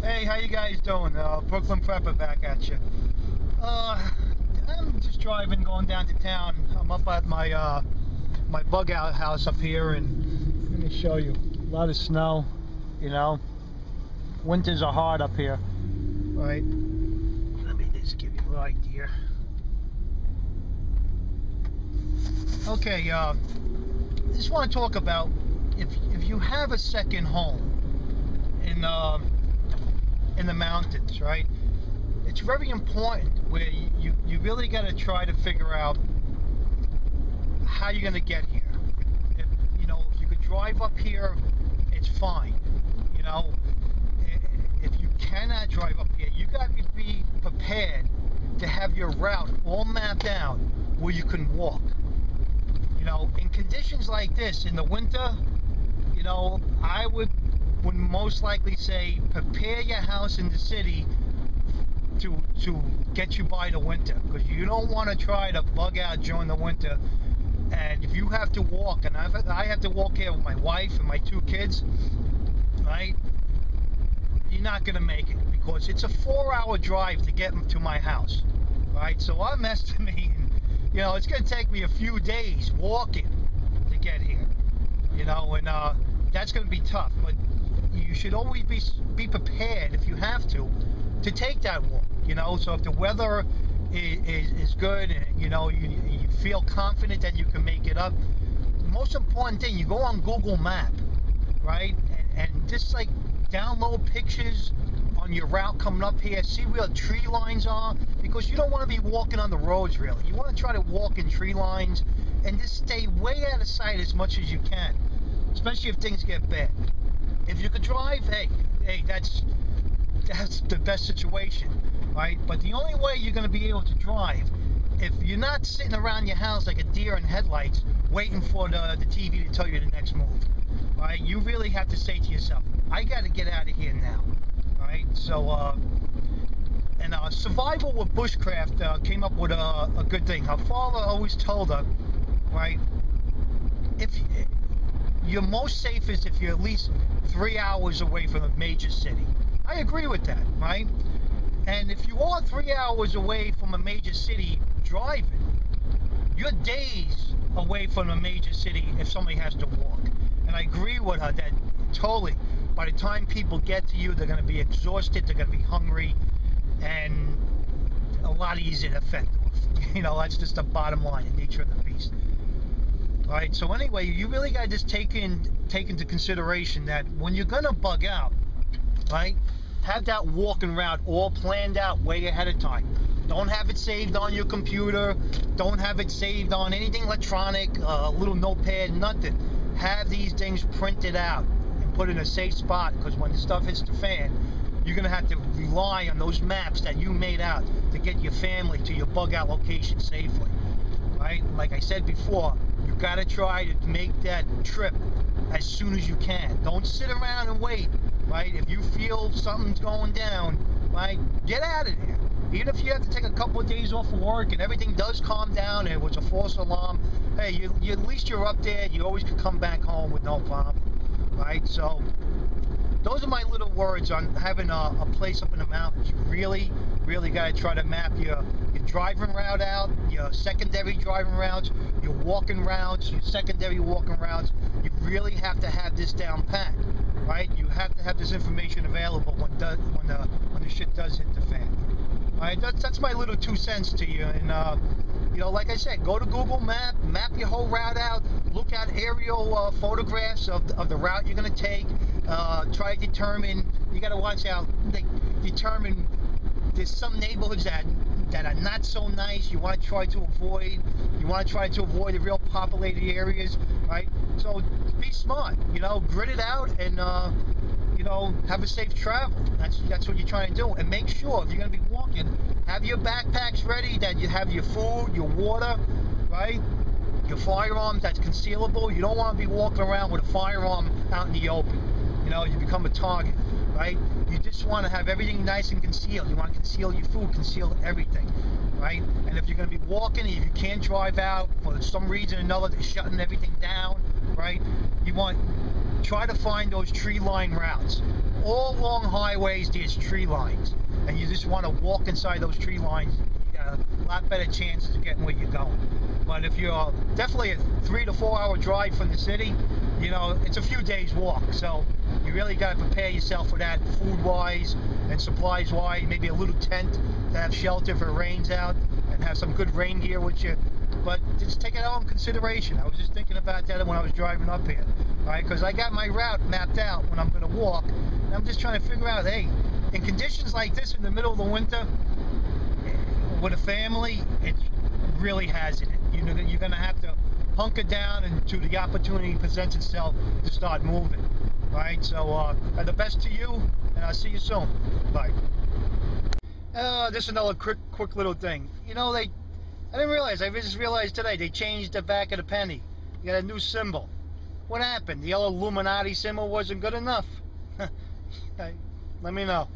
Hey, how you guys doing? Brooklyn Prepper back at you. I'm just driving, going down to town. I'm up at my bug out house up here, and let me show you. A lot of snow, you know. Winters are hard up here, right? Let me just give you an idea. Okay, just want to talk about if you have a second home in the mountains, right? It's very important where you really got to try to figure out how you're going to get here. If you could drive up here, it's fine. You know, if you cannot drive up here, you got to be prepared to have your route all mapped out where you can walk. In conditions like this in the winter, I would most likely say prepare your house in the city to get you by the winter, because you don't want to try to bug out during the winter. And if you have to walk, and I have to walk here with my wife and my 2 kids, right? You're not going to make it, because it's a 4-hour drive to get to my house, right? So I'm estimating, it's going to take me a few days walking to get here, and that's going to be tough. But you should always be prepared, if you have to take that walk. So if the weather is good, and you feel confident that you can make it up, the most important thing, you go on Google Map, right, and just like download pictures on your route coming up here, see where the tree lines are, because you don't want to be walking on the roads really. You want to try to walk in tree lines and just stay way out of sight as much as you can, especially if things get bad. If you could drive, hey, that's the best situation, right? But the only way you're going to be able to drive, if you're not sitting around your house like a deer in headlights waiting for the TV to tell you the next move, right? You really have to say to yourself, I got to get out of here now, right? So, survival with bushcraft came up with a good thing. Her father always told her, right, if you're most safest if you're at least 3 hours away from a major city. I agree with that, right? And if you are 3 hours away from a major city driving, you're days away from a major city if somebody has to walk. And I agree with her that totally, by the time people get to you, they're going to be exhausted, they're going to be hungry, and a lot easier to fend off. That's just the bottom line, the nature of the beast. All right, so anyway, you really got to just take into consideration that when you're going to bug out, right, have that walking route all planned out way ahead of time. Don't have it saved on your computer. Don't have it saved on anything electronic, a little notepad, nothing. Have these things printed out and put in a safe spot, because when the stuff hits the fan, you're going to have to rely on those maps that you made out to get your family to your bug out location safely. Right? Like I said before, you got to try to make that trip as soon as you can. Don't sit around and wait, right? If you feel something's going down, right, get out of there. Even if you have to take a couple of days off of work and everything does calm down and it was a false alarm, hey, you at least you're up there. You always could come back home with no problem, right? So those are my little words on having a place up in the mountains. You really got to try to map your driving route out, your secondary driving routes, your walking routes, your secondary walking routes. You really have to have this down pat, right? You have to have this information available when the shit does hit the fan. All right, that's my little 2 cents to you. And like I said, go to Google map your whole route out, look at aerial photographs of the route you're going to take. Try to determine, you got to watch out, determine there's some neighborhoods that are not so nice. You want to try to avoid. You want to try to avoid the real populated areas, right? So be smart, grit it out, and have a safe travel. That's what you're trying to do. And make sure, if you're going to be walking, have your backpacks ready, that you have your food, your water, right? Your firearm that's concealable. You don't want to be walking around with a firearm out in the open. You become a target, right? You just want to have everything nice and concealed. You want to conceal your food, conceal everything, right? And if you're going to be walking, if you can't drive out for some reason or another, they're shutting everything down, right? You want try to find those tree line routes, all along highways there's tree lines, and you just want to walk inside those tree lines. You got a lot better chances of getting where you're going. But if you're definitely a 3 to 4 hour drive from the city, you know, it's a few days walk, so you really got to prepare yourself for that, food wise and supplies wise. Maybe a little tent to have shelter if it rains out, and have some good rain gear with you. But just take it all in consideration. I was just thinking about that when I was driving up here, right? Because I got my route mapped out when I'm going to walk, and I'm just trying to figure out, hey, in conditions like this in the middle of the winter, with a family, it's really hazardous. You're going to have to hunker down until the opportunity presents itself to start moving, right? So, the best to you, and I'll see you soon. Bye. This is another quick little thing. You know, I didn't realize, I just realized today, they changed the back of the penny. You got a new symbol. What happened? The yellow Illuminati symbol wasn't good enough? Let me know.